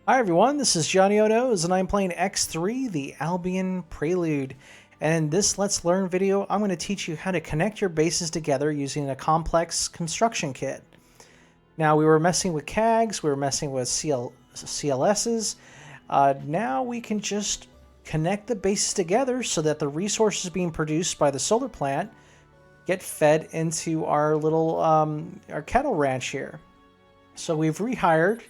Hi everyone, this is Johnnyonoes and I'm playing X3, the Albion Prelude. And in this Let's Learn video, I'm going to teach you how to connect your bases together using a complex construction kit. Now, we were messing with CAGs, we were messing with CLSs. Now we can just connect the bases together so that the resources being produced by the solar plant get fed into our little our cattle ranch here. So we've rehired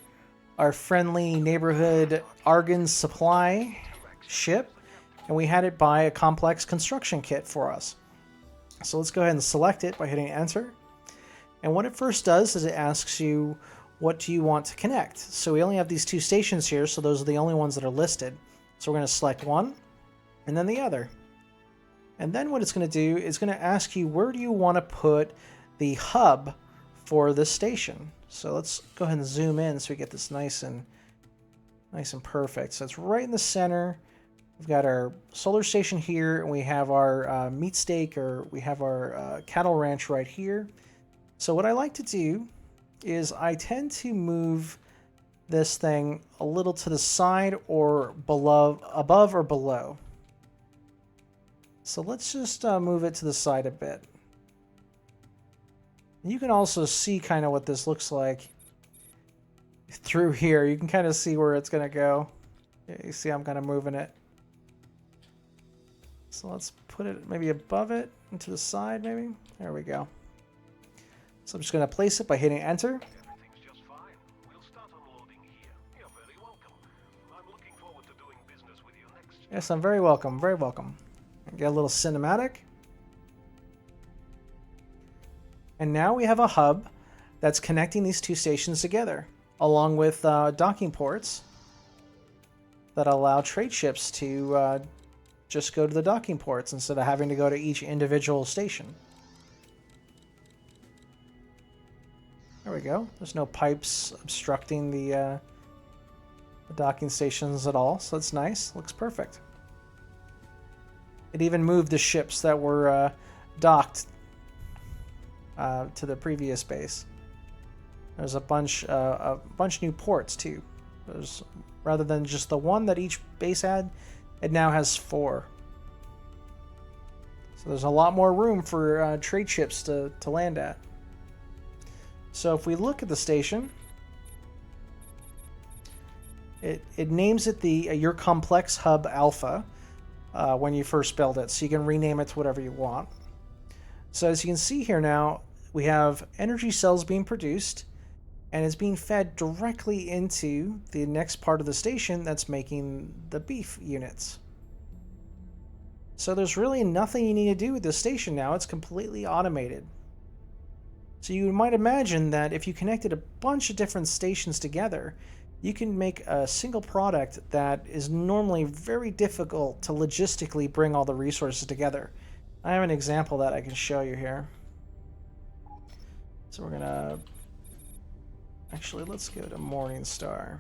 our friendly neighborhood Argon supply ship, and we had it buy a complex construction kit for us. So let's go ahead and select it by hitting enter. And what it first does is it asks you, what do you want to connect? So we only have these two stations here, so those are the only ones that are listed. So we're going to select one and then the other. And then what it's going to do is going to ask you, where do you want to put the hub for this station? So let's go ahead and zoom in so we get this nice and perfect. So it's right in the center. We've got our solar station here, and we have our meat steak, or we have our cattle ranch right here. So what I like to do is I tend to move this thing a little to the side or below, above or below. So let's just move it to the side a bit. You can also see kind of what this looks like through here. You can kind of see where it's going to go. You see I'm kind of moving it. So let's put it maybe above it and to the side maybe. There we go. So I'm just going to place it by hitting enter. Everything's just fine. We'll start unloading here. You're very welcome. I'm looking forward to doing business with you next. Yes, I'm very welcome. Very welcome. Get a little cinematic. And now we have a hub that's connecting these two stations together, along with docking ports that allow trade ships to just go to the docking ports instead of having to go to each individual station. There we go. There's no pipes obstructing the docking stations at all, so that's nice. Looks perfect. It even moved the ships that were docked to the previous base. There's a bunch new ports too. There's, rather than just the one that each base had, it now has 4. So there's a lot more room for trade ships to land at. So if we look at the station, it names it the your complex hub alpha when you first build it, so you can rename it to whatever you want. So as you can see here now, we have energy cells being produced, and it's being fed directly into the next part of the station that's making the beef units. So there's really nothing you need to do with this station now. It's completely automated. So you might imagine that if you connected a bunch of different stations together, you can make a single product that is normally very difficult to logistically bring all the resources together. I have an example that I can show you here. So we're gonna actually, let's go to Morningstar.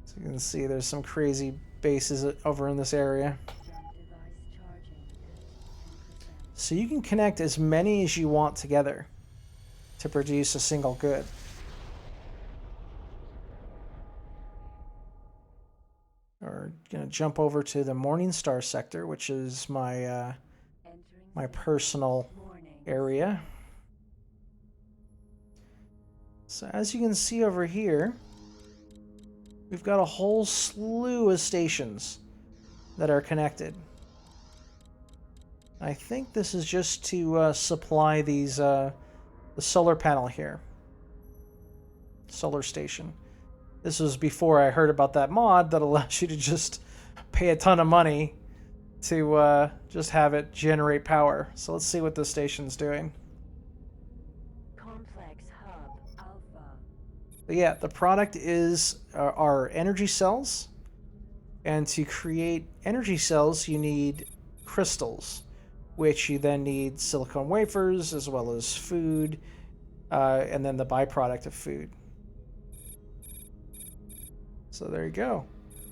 So you can see there's some crazy bases over in this area. So you can connect as many as you want together to produce a single good. We're gonna jump over to the Morningstar sector, which is my my personal area. So as you can see over here, we've got a whole slew of stations that are connected. I think this is just to supply these the solar panel here. Solar station. This was before I heard about that mod that allows you to just pay a ton of money to just have it generate power. So let's see what this station's doing. Complex Hub Alpha. But yeah, the product is our energy cells. And to create energy cells, you need crystals, which you then need silicone wafers, as well as food, and then the byproduct of food. So there you go.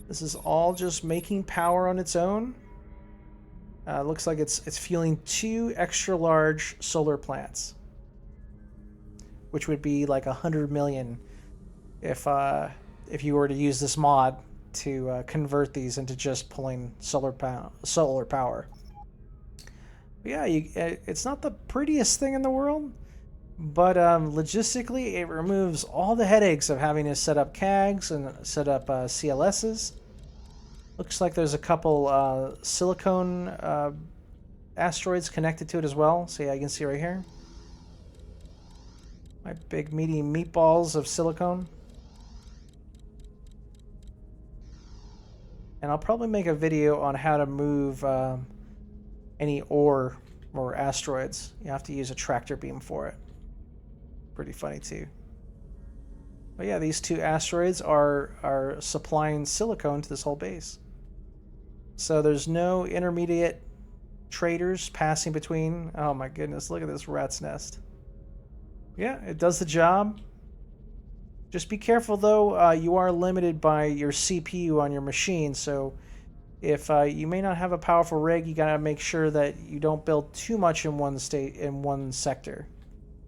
This is all just making power on its own. Looks like it's fueling 2 extra large solar plants. which would be like 100 million if you were to use this mod to convert these into just pulling solar power. But yeah, it's not the prettiest thing in the world, but logistically it removes all the headaches of having to set up CAGs and set up CLSs. Looks like there's a couple silicone asteroids connected to it as well. So yeah, you can see right here. My big meaty meatballs of silicone. And I'll probably make a video on how to move any ore or asteroids. You have to use a tractor beam for it. Pretty funny too. But yeah, these two asteroids are supplying silicone to this whole base. So there's no intermediate traders passing between. Oh my goodness, look at this rat's nest. Yeah, it does the job. Just be careful though, you are limited by your CPU on your machine, so if you may not have a powerful rig, you gotta make sure that you don't build too much in one sector.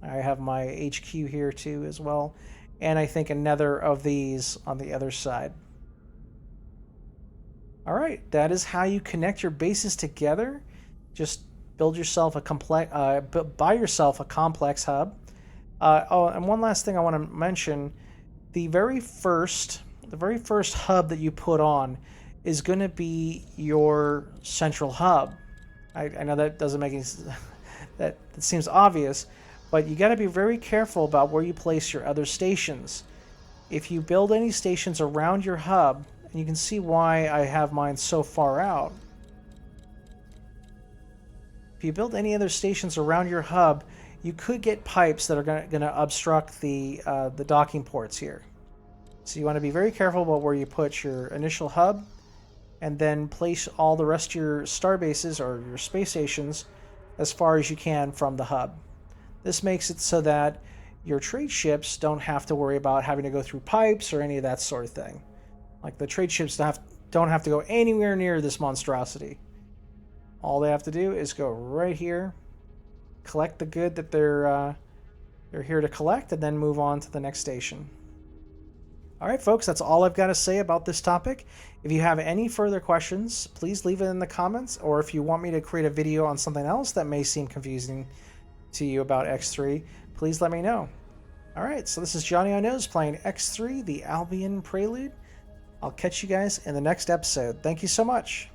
I have my HQ here too as well, and I think another of these on the other side. Alright, that is how you connect your bases together. Just build yourself a buy yourself a complex hub. Oh, and one last thing I want to mention: the very first hub that you put on is going to be your central hub. I know that doesn't make any that seems obvious, but you got to be very careful about where you place your other stations. If you build any stations around your hub, and you can see why I have mine so far out. If you build any other stations around your hub, you could get pipes that are going to obstruct the docking ports here. So you want to be very careful about where you put your initial hub, and then place all the rest of your star bases or your space stations as far as you can from the hub. This makes it so that your trade ships don't have to worry about having to go through pipes or any of that sort of thing. Like the trade ships don't have to go anywhere near this monstrosity. All they have to do is go right here, collect the good that they're here to collect, and then move on to the next station. Alright folks, that's all I've got to say about this topic. If you have any further questions, please leave it in the comments, or if you want me to create a video on something else that may seem confusing to you about X3, please let me know. Alright, so this is Johnnyonoes playing X3, the Albion Prelude. I'll catch you guys in the next episode. Thank you so much.